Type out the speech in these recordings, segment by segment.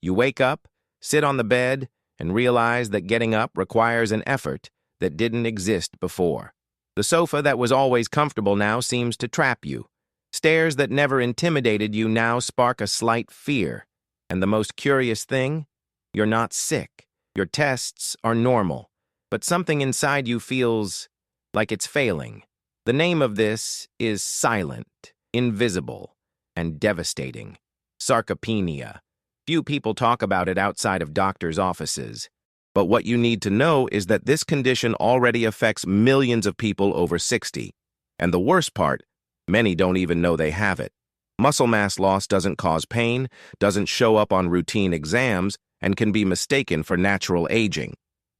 You wake up, sit on the bed, and realize that getting up requires an effort that didn't exist before. The sofa that was always comfortable now seems to trap you. Stairs that never intimidated you now spark a slight fear. And the most curious thing? You're not sick. Your tests are normal. But something inside you feels like it's failing. The name of this is silent, invisible, and devastating. Sarcopenia. Few people talk about it outside of doctors' offices. But what you need to know is that this condition already affects millions of people over 60. And the worst part, many don't even know they have it. Muscle mass loss doesn't cause pain, doesn't show up on routine exams, and can be mistaken for natural aging.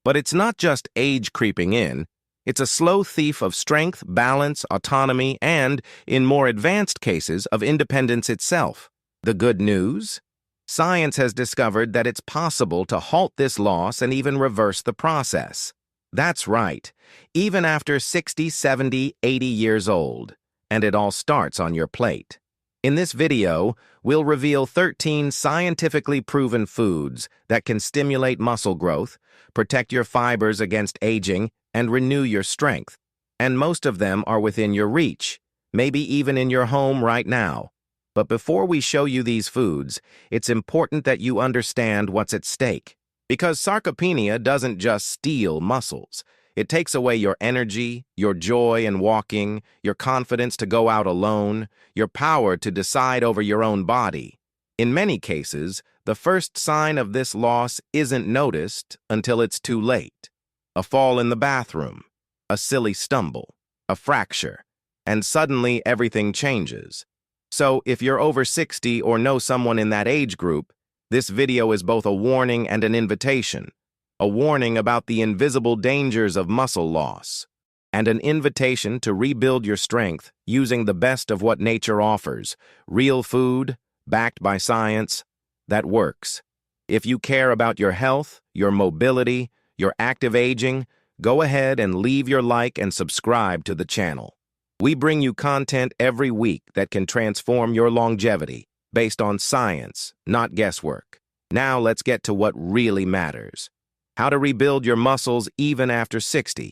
But it's not just age creeping in. It's a slow thief of strength, balance, autonomy, and, in more advanced cases, of independence itself. The good news? Science has discovered that it's possible to halt this loss and even reverse the process. That's right, even after 60, 70, 80 years old. And it all starts on your plate. In this video, we'll reveal 13 scientifically proven foods that can stimulate muscle growth, protect your fibers against aging, and renew your strength. And most of them are within your reach, maybe even in your home right now. But before we show you these foods, it's important that you understand what's at stake. Because sarcopenia doesn't just steal muscles. It takes away your energy, your joy in walking, your confidence to go out alone, your power to decide over your own body. In many cases, the first sign of this loss isn't noticed until it's too late. A fall in the bathroom, a silly stumble, a fracture, and suddenly everything changes. So if you're over 60 or know someone in that age group, this video is both a warning and an invitation. A warning about the invisible dangers of muscle loss, and an invitation to rebuild your strength using the best of what nature offers, real food, backed by science, that works. If you care about your health, your mobility, your active aging, go ahead and leave your like and subscribe to the channel. We bring you content every week that can transform your longevity, based on science, not guesswork. Now let's get to what really matters. How to rebuild your muscles even after 60.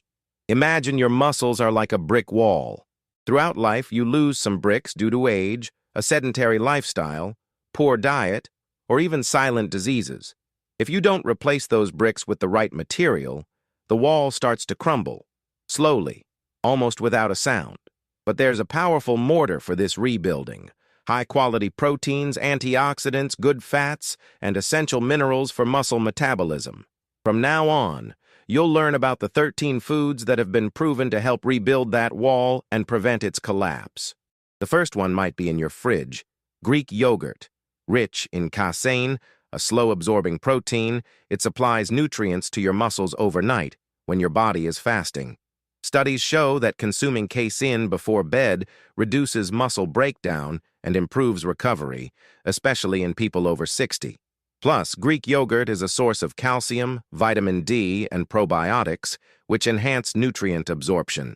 Imagine your muscles are like a brick wall. Throughout life, you lose some bricks due to age, a sedentary lifestyle, poor diet, or even silent diseases. If you don't replace those bricks with the right material, the wall starts to crumble, slowly, almost without a sound. But there's a powerful mortar for this rebuilding. High-quality proteins, antioxidants, good fats, and essential minerals for muscle metabolism. From now on, you'll learn about the 13 foods that have been proven to help rebuild that wall and prevent its collapse. The first one might be in your fridge: Greek yogurt. Rich in casein, a slow-absorbing protein, it supplies nutrients to your muscles overnight when your body is fasting. Studies show that consuming casein before bed reduces muscle breakdown and improves recovery, especially in people over 60. Plus, Greek yogurt is a source of calcium, vitamin D, and probiotics, which enhance nutrient absorption.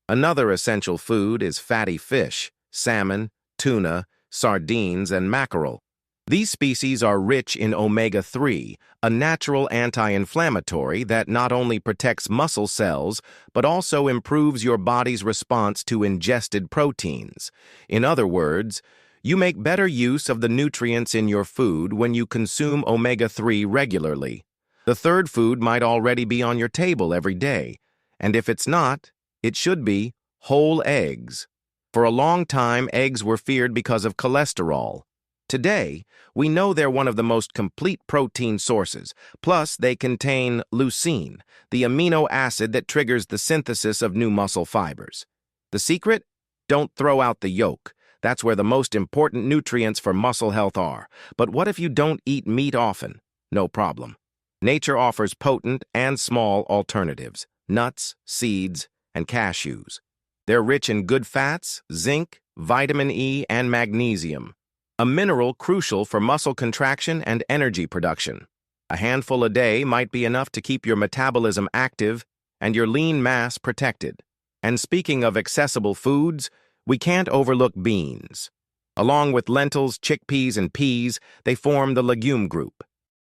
Another essential food is fatty fish, salmon, tuna, sardines, and mackerel. These species are rich in omega-3, a natural anti-inflammatory that not only protects muscle cells, but also improves your body's response to ingested proteins. In other words, you make better use of the nutrients in your food when you consume omega-3 regularly. The third food might already be on your table every day, and if it's not, it should be whole eggs. For a long time, eggs were feared because of cholesterol. Today, we know they're one of the most complete protein sources, plus they contain leucine, the amino acid that triggers the synthesis of new muscle fibers. The secret? Don't throw out the yolk. That's where the most important nutrients for muscle health are. But what if you don't eat meat often? No problem. Nature offers potent and small alternatives: nuts, seeds, and cashews. They're rich in good fats, zinc, vitamin E, and magnesium, a mineral crucial for muscle contraction and energy production. A handful a day might be enough to keep your metabolism active and your lean mass protected. And speaking of accessible foods, we can't overlook beans. Along with lentils, chickpeas, and peas, they form the legume group.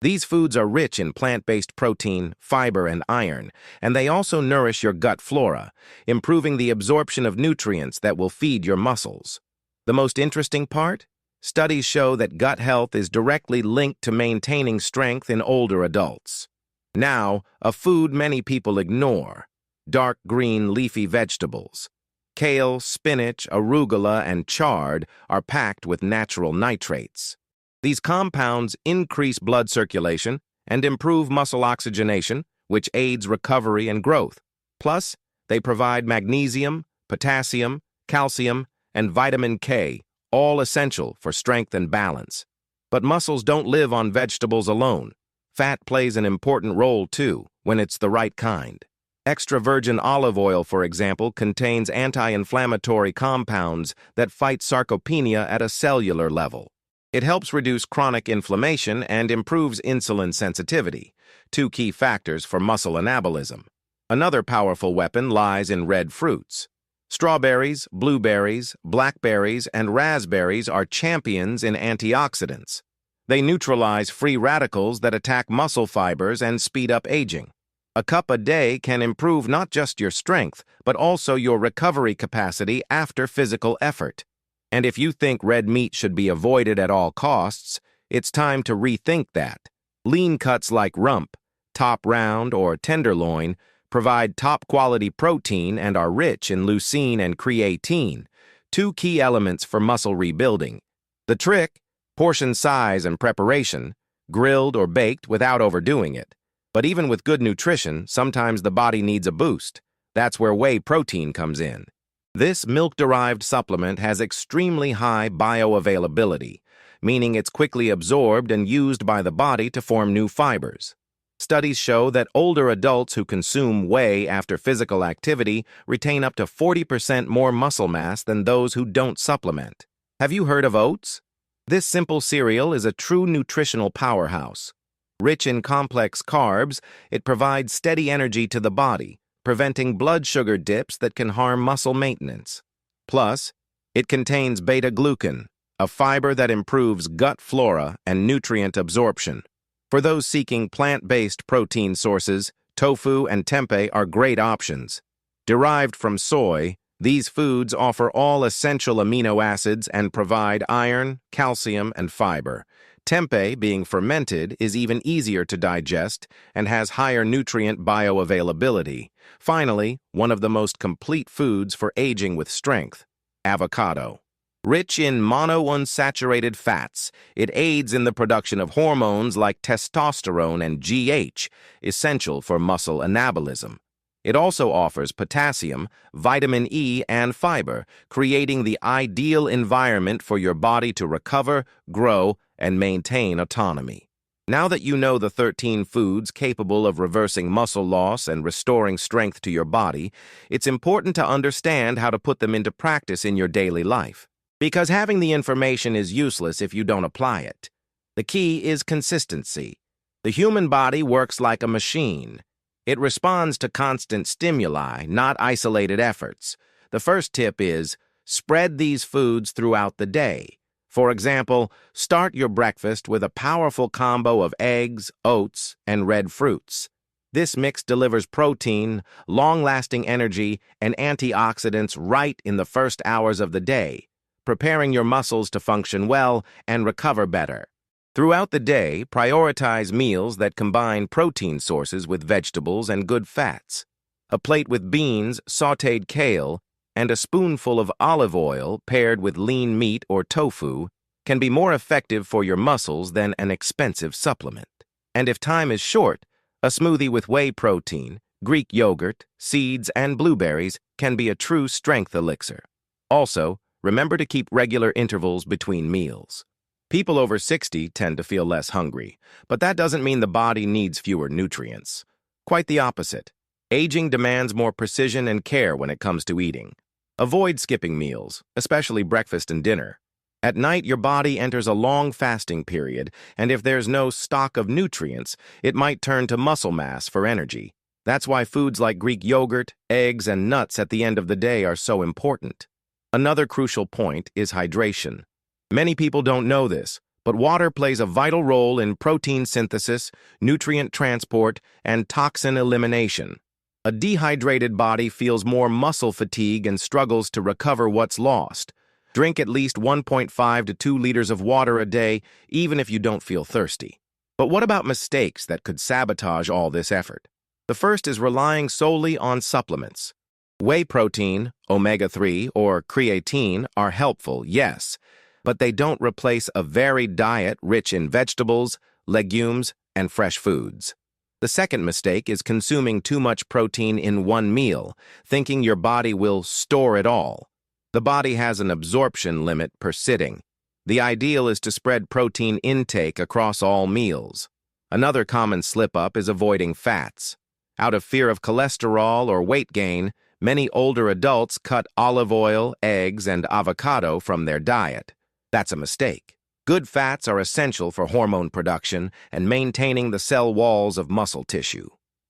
These foods are rich in plant-based protein, fiber, and iron, and they also nourish your gut flora, improving the absorption of nutrients that will feed your muscles. The most interesting part? Studies show that gut health is directly linked to maintaining strength in older adults. Now, a food many people ignore: dark green leafy vegetables. Kale, spinach, arugula, and chard are packed with natural nitrates. These compounds increase blood circulation and improve muscle oxygenation, which aids recovery and growth. Plus, they provide magnesium, potassium, calcium, and vitamin K, all essential for strength and balance. But muscles don't live on vegetables alone. Fat plays an important role too, when it's the right kind. Extra virgin olive oil, for example, contains anti-inflammatory compounds that fight sarcopenia at a cellular level. It helps reduce chronic inflammation and improves insulin sensitivity, two key factors for muscle anabolism. Another powerful weapon lies in red fruits. Strawberries, blueberries, blackberries, and raspberries are champions in antioxidants. They neutralize free radicals that attack muscle fibers and speed up aging. A cup a day can improve not just your strength, but also your recovery capacity after physical effort. And if you think red meat should be avoided at all costs, it's time to rethink that. Lean cuts like rump, top round, or tenderloin provide top-quality protein and are rich in leucine and creatine, two key elements for muscle rebuilding. The trick? Portion size and preparation, grilled or baked without overdoing it. But even with good nutrition, sometimes the body needs a boost. That's where whey protein comes in. This milk-derived supplement has extremely high bioavailability, meaning it's quickly absorbed and used by the body to form new fibers. Studies show that older adults who consume whey after physical activity retain up to 40% more muscle mass than those who don't supplement. Have you heard of oats? This simple cereal is a true nutritional powerhouse. Rich in complex carbs, it provides steady energy to the body, preventing blood sugar dips that can harm muscle maintenance. Plus, it contains beta-glucan, a fiber that improves gut flora and nutrient absorption. For those seeking plant-based protein sources, tofu and tempeh are great options. Derived from soy, these foods offer all essential amino acids and provide iron, calcium, and fiber. Tempeh, being fermented, is even easier to digest and has higher nutrient bioavailability. Finally, one of the most complete foods for aging with strength: avocado. Rich in monounsaturated fats, it aids in the production of hormones like testosterone and GH, essential for muscle anabolism. It also offers potassium, vitamin E, and fiber, creating the ideal environment for your body to recover, grow, and maintain autonomy. Now that you know the 13 foods capable of reversing muscle loss and restoring strength to your body, it's important to understand how to put them into practice in your daily life. Because having the information is useless if you don't apply it. The key is consistency. The human body works like a machine. It responds to constant stimuli, not isolated efforts. The first tip is, spread these foods throughout the day. For example, start your breakfast with a powerful combo of eggs, oats, and red fruits. This mix delivers protein, long-lasting energy, and antioxidants right in the first hours of the day, preparing your muscles to function well and recover better. Throughout the day, prioritize meals that combine protein sources with vegetables and good fats. A plate with beans, sautéed kale, and a spoonful of olive oil paired with lean meat or tofu can be more effective for your muscles than an expensive supplement. And if time is short, a smoothie with whey protein, Greek yogurt, seeds, and blueberries can be a true strength elixir. Also, remember to keep regular intervals between meals. People over 60 tend to feel less hungry, but that doesn't mean the body needs fewer nutrients. Quite the opposite. Aging demands more precision and care when it comes to eating. Avoid skipping meals, especially breakfast and dinner. At night, your body enters a long fasting period, and if there's no stock of nutrients, it might turn to muscle mass for energy. That's why foods like Greek yogurt, eggs, and nuts at the end of the day are so important. Another crucial point is hydration. Many people don't know this, but water plays a vital role in protein synthesis, nutrient transport, and toxin elimination. A dehydrated body feels more muscle fatigue and struggles to recover what's lost. Drink at least 1.5 to 2 liters of water a day, even if you don't feel thirsty. But what about mistakes that could sabotage all this effort? The first is relying solely on supplements. Whey protein, omega-3, or creatine are helpful, yes, but they don't replace a varied diet rich in vegetables, legumes, and fresh foods. The second mistake is consuming too much protein in one meal, thinking your body will store it all. The body has an absorption limit per sitting. The ideal is to spread protein intake across all meals. Another common slip-up is avoiding fats. Out of fear of cholesterol or weight gain, many older adults cut olive oil, eggs, and avocado from their diet. That's a mistake. Good fats are essential for hormone production and maintaining the cell walls of muscle tissue.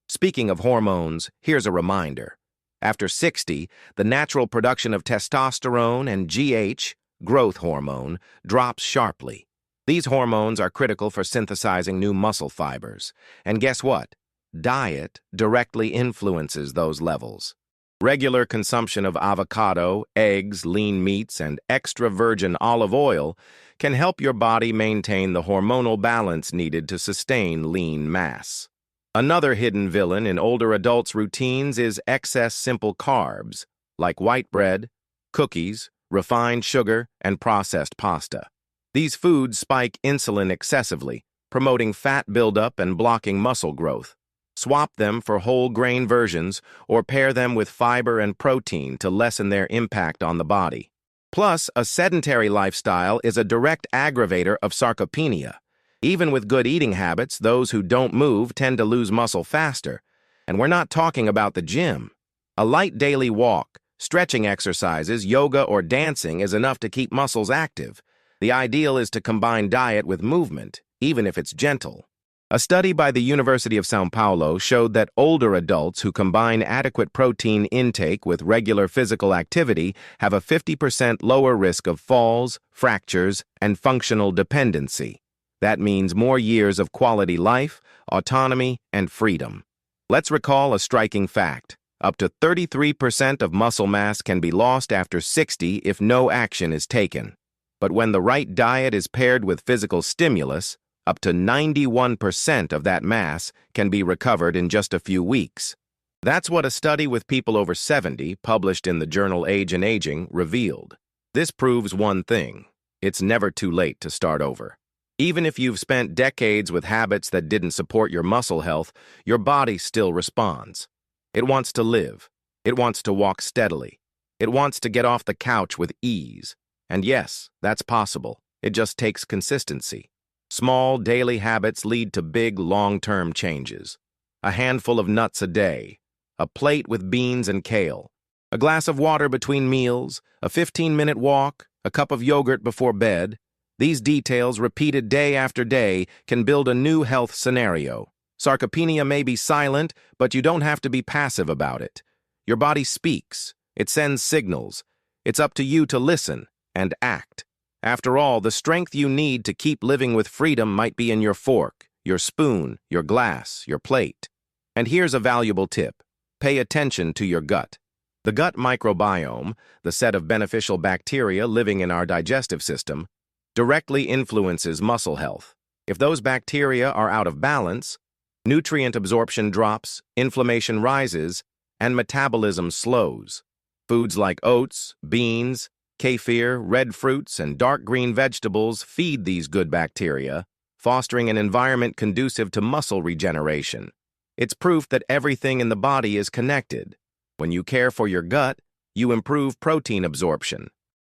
Speaking of hormones, here's a reminder. After 60, the natural production of testosterone and GH, growth hormone, drops sharply. These hormones are critical for synthesizing new muscle fibers. And guess what? Diet directly influences those levels. Regular consumption of avocado, eggs, lean meats, and extra virgin olive oil can help your body maintain the hormonal balance needed to sustain lean mass. Another hidden villain in older adults' routines is excess simple carbs, like white bread, cookies, refined sugar, and processed pasta. These foods spike insulin excessively, promoting fat buildup and blocking muscle growth. Swap them for whole grain versions or pair them with fiber and protein to lessen their impact on the body. Plus, a sedentary lifestyle is a direct aggravator of sarcopenia. Even with good eating habits, those who don't move tend to lose muscle faster. And we're not talking about the gym. A light daily walk, stretching exercises, yoga, or dancing is enough to keep muscles active. The ideal is to combine diet with movement, even if it's gentle. A study by the University of São Paulo showed that older adults who combine adequate protein intake with regular physical activity have a 50% lower risk of falls, fractures, and functional dependency. That means more years of quality life, autonomy, and freedom. Let's recall a striking fact. Up to 33% of muscle mass can be lost after 60 if no action is taken. But when the right diet is paired with physical stimulus, up to 91% of that mass can be recovered in just a few weeks. That's what a study with people over 70, published in the journal Age and Aging, revealed. This proves one thing: it's never too late to start over. Even if you've spent decades with habits that didn't support your muscle health, your body still responds. It wants to live. It wants to walk steadily. It wants to get off the couch with ease. And yes, that's possible. It just takes consistency. Small daily habits lead to big long-term changes. A handful of nuts a day, a plate with beans and kale, a glass of water between meals, a 15-minute walk, a cup of yogurt before bed. These details, repeated day after day, can build a new health scenario. Sarcopenia may be silent, but you don't have to be passive about it. Your body speaks. It sends signals. It's up to you to listen and act. After all, the strength you need to keep living with freedom might be in your fork, your spoon, your glass, your plate. And here's a valuable tip. Pay attention to your gut. The gut microbiome, the set of beneficial bacteria living in our digestive system, directly influences muscle health. If those bacteria are out of balance, nutrient absorption drops, inflammation rises, and metabolism slows. Foods like oats, beans, kefir, red fruits, and dark green vegetables feed these good bacteria, fostering an environment conducive to muscle regeneration. It's proof that everything in the body is connected. When you care for your gut, you improve protein absorption.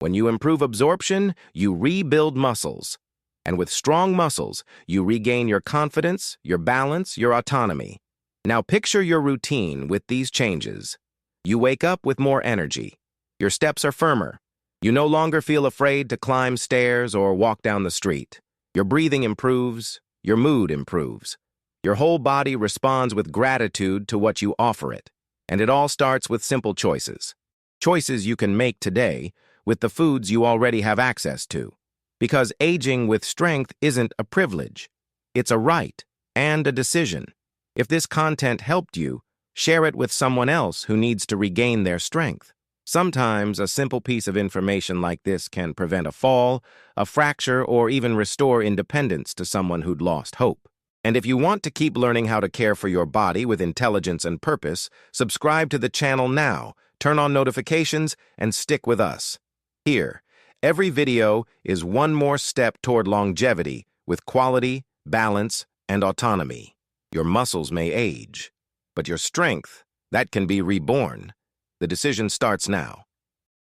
When you improve absorption, you rebuild muscles. And with strong muscles, you regain your confidence, your balance, your autonomy. Now picture your routine with these changes. You wake up with more energy. Your steps are firmer. You no longer feel afraid to climb stairs or walk down the street. Your breathing improves. Your mood improves. Your whole body responds with gratitude to what you offer it. And it all starts with simple choices. Choices you can make today with the foods you already have access to. Because aging with strength isn't a privilege. It's a right and a decision. If this content helped you, share it with someone else who needs to regain their strength. Sometimes a simple piece of information like this can prevent a fall, a fracture, or even restore independence to someone who'd lost hope. And if you want to keep learning how to care for your body with intelligence and purpose, subscribe to the channel now, turn on notifications, and stick with us. Here, every video is one more step toward longevity with quality, balance, and autonomy. Your muscles may age, but your strength, that can be reborn. The decision starts now.